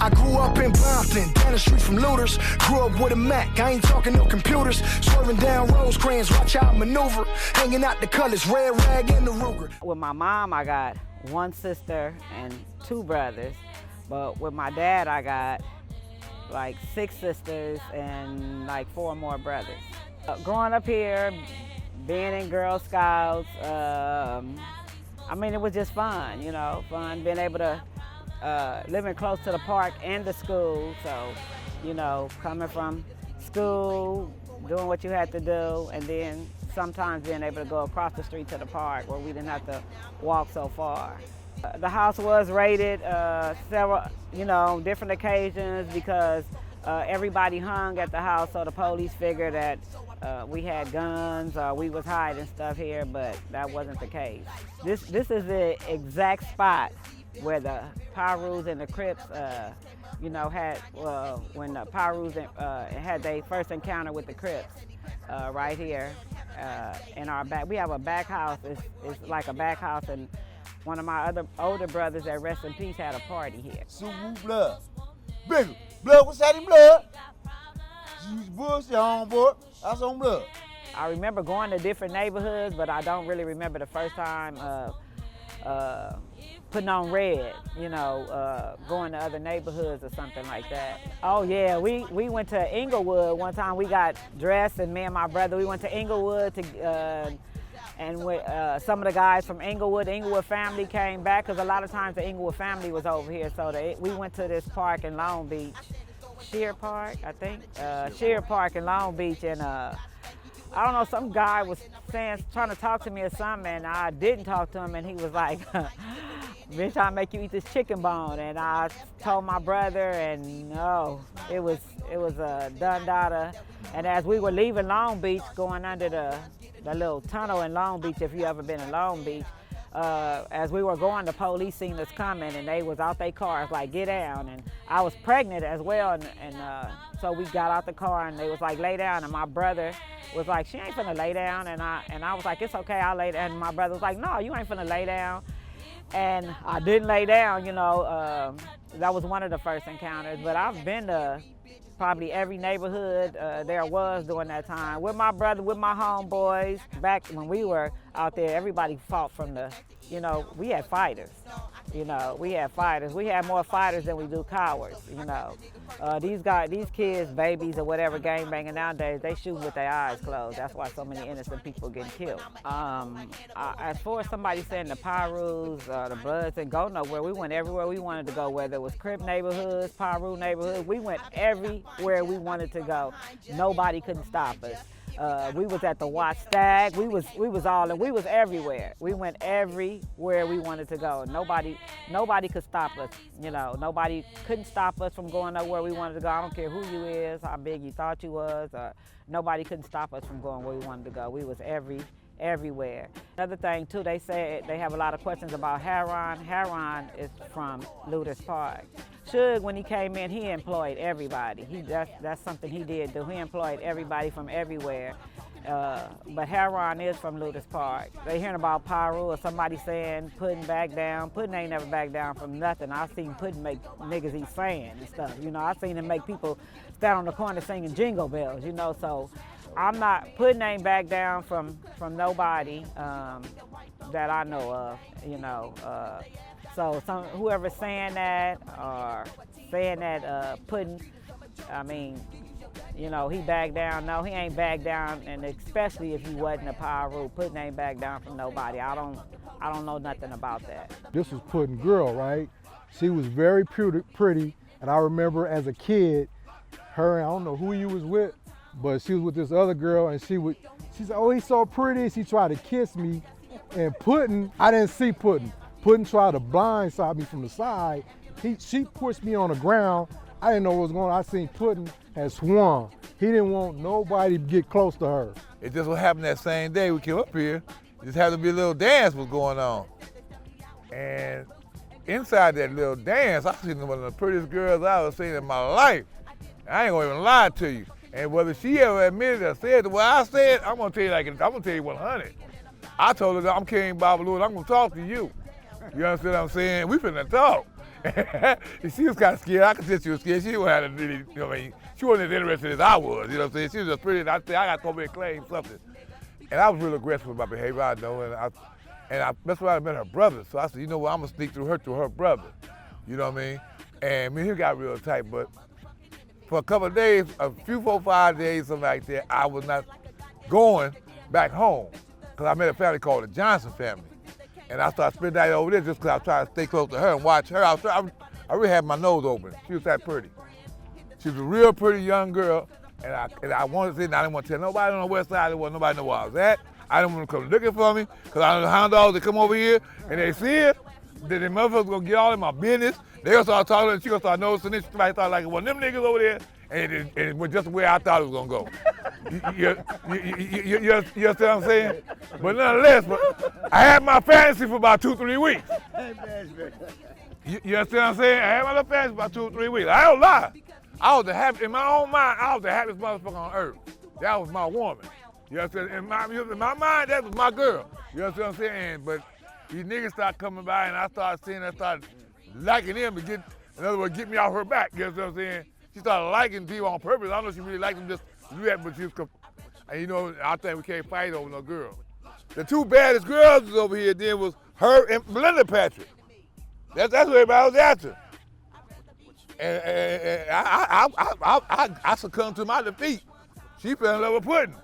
I grew up in Brompton, down the street from Looters. Grew up with a Mac, I ain't talking no computers. Swerving down Rosecrans, watch out maneuver. Hanging out the colors, red rag and the Ruger. With my mom, I got one sister and 2 brothers. But with my dad, I got like 6 sisters and like 4 more brothers. Growing up here, being in Girl Scouts, I mean, it was just fun, you know, fun being able to living close to the park and the school. So, you know, coming from school, doing what you had to do, and then sometimes being able to go across the street to the park where we didn't have to walk so far. The house was raided several, you know, different occasions because everybody hung at the house, so the police figured that we had guns or we was hiding stuff here, but that wasn't the case. This is the exact spot where the Pirus and the Crips, you know, had when the Pirus had their first encounter with the Crips, right here in our back. We have a back house. It's like a back house, and one of my other older brothers that rest in peace had a party here. So blood, bigger blood. What's that in blood? You bullshit, homeboy. That's on blood. I remember going to different neighborhoods, but I don't really remember the first time putting on red, you know, going to other neighborhoods or something like that. Oh yeah, we went to Inglewood one time. We got dressed, and me and my brother, we went to Inglewood to, and some of the guys from Inglewood, the Inglewood family came back, because a lot of times the Inglewood family was over here. So we went to this park in Long Beach, Shear Park, I think, Shear Park in Long Beach, and I don't know, some guy was trying to talk to me or something, and I didn't talk to him, and he was like, bitch, I'll make you eat this chicken bone. And I told my brother, and no, it was a done data. And as we were leaving Long Beach, going under the little tunnel in Long Beach, if you ever been in Long Beach, as we were going, the police seen us coming, and they was out their cars like, get down. And I was pregnant as well, and so we got out the car, and they was like, lay down. And my brother was like, she ain't finna lay down. And I was like, it's okay, I'll lay down. And my brother was like, no, you ain't finna lay down. And I didn't lay down, you know. That was one of the first encounters. But I've been to probably every neighborhood there was during that time. With my brother, with my homeboys. Back when we were out there, everybody fought from the, you know, we had fighters. You know, we had fighters. We had more fighters than we do cowards, you know. These kids, babies or whatever, gang banging nowadays, they shoot with their eyes closed. That's why so many innocent people getting killed. As far as somebody saying the Pirus, the Bloods didn't go nowhere, we went everywhere we wanted to go, whether it was Crip neighborhoods, Piru neighborhoods, we went everywhere we wanted to go. Nobody couldn't stop us. We was at the Watch Stag. We was everywhere. We went everywhere we wanted to go. Nobody could stop us. You know, nobody couldn't stop us from going nowhere we wanted to go. I don't care who you is, how big you thought you was. Nobody couldn't stop us from going where we wanted to go. We was everywhere. Another thing too, they said they have a lot of questions about Heron. Heron is from Looters Park. Suge, when he came in, he employed everybody. That's something he did do. He employed everybody from everywhere. But Heron is from Looters Park. They hearing about Piru or somebody saying Puddin back down. Puddin ain't never back down from nothing. I seen Puddin make niggas eat sand and stuff. You know, I seen him make people stand on the corner singing jingle bells, you know, so Puddin ain't back down from nobody that I know of, you know. So whoever's saying that or saying that Puddin, I mean, you know, he backed down. No, he ain't backed down, and especially if he wasn't a Piru. Puddin ain't backed down from nobody. I don't know nothing about that. This was Puddin girl, right? She was very pretty, and I remember as a kid, her, I don't know who you was with, but she was with this other girl, and she said, oh, he's so pretty. She tried to kiss me, and Puddin, I didn't see Puddin. Puddin tried to blindside me from the side. She pushed me on the ground. I didn't know what was going on. I seen Puddin had swung. He didn't want nobody to get close to her. It just what happened that same day we came up here. It just happened to be a little dance was going on. And inside that little dance, I seen one of the prettiest girls I ever seen in my life. I ain't gonna even lie to you. And whether she ever admitted or said what I said, I'm gonna tell you 100. I told her that I'm carrying Bobalouie and I'm gonna talk to you. You understand what I'm saying? We finna talk. And she was kind of scared. I could tell she was scared. She wasn't really, you know what I mean? She wasn't as interested as I was, you know what I'm saying? She was just pretty, and I said, I got to come here and claim something. And I was real aggressive with my behavior, I know, that's why I met her brother. So I said, you know what, I'm gonna sneak through her brother. You know what I mean? And me and him got real tight, but for a couple of days, a few 4 or 5 days, something like that, I was not going back home. Because I met a family called the Johnson family. And I started spending that over there just because I was trying to stay close to her and watch her. I really had my nose open. She was that pretty. She was a real pretty young girl, and I wanted to say, and I didn't want to tell nobody on the west side, nobody know where I was at. I didn't want to come looking for me, because I know the hound dogs that come over here, and they see it, then the motherfuckers gonna get all in my business. They gonna start talking, and she gonna start noticing this. Somebody thought like it was them niggas over there, and it went just the way I thought it was gonna go. You understand what I'm saying? But nonetheless, I had my fantasy for about 2-3 weeks. You understand what I'm saying? I had my little fantasy for about 2 or 3 weeks. I don't lie. I was the happiest, in my own mind, I was the happiest motherfucker on earth. That was my woman. You understand? In my mind, that was my girl. You understand what I'm saying? But these niggas started coming by, and I started seeing her, started liking them to get, in other words, get me off her back. You understand what I'm saying? She started liking people on purpose. I don't know if she really liked them just to do that, but she was, and you know, I think we can't fight over no girl. The two baddest girls was over here then was her and Melinda Patrick. That's what everybody was after. And I succumbed to my defeat. She fell in love with Puddin.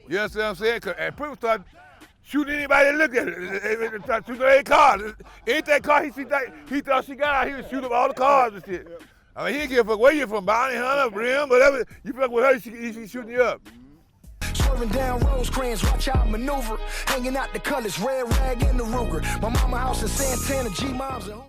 You understand what I'm saying? And Puddin started shooting anybody that looked at it. Started shooting their cars. Anything car he thought she got out, he would shoot up all the cars and shit. I mean, he didn't give a fuck where you from, bounty hunter, brim, whatever. You fuck with her, she's shooting you up. Swerving down Rosecrans, watch out maneuver. Hanging out the colors, red rag and the Ruger. My mama house in Santana, G-Moms and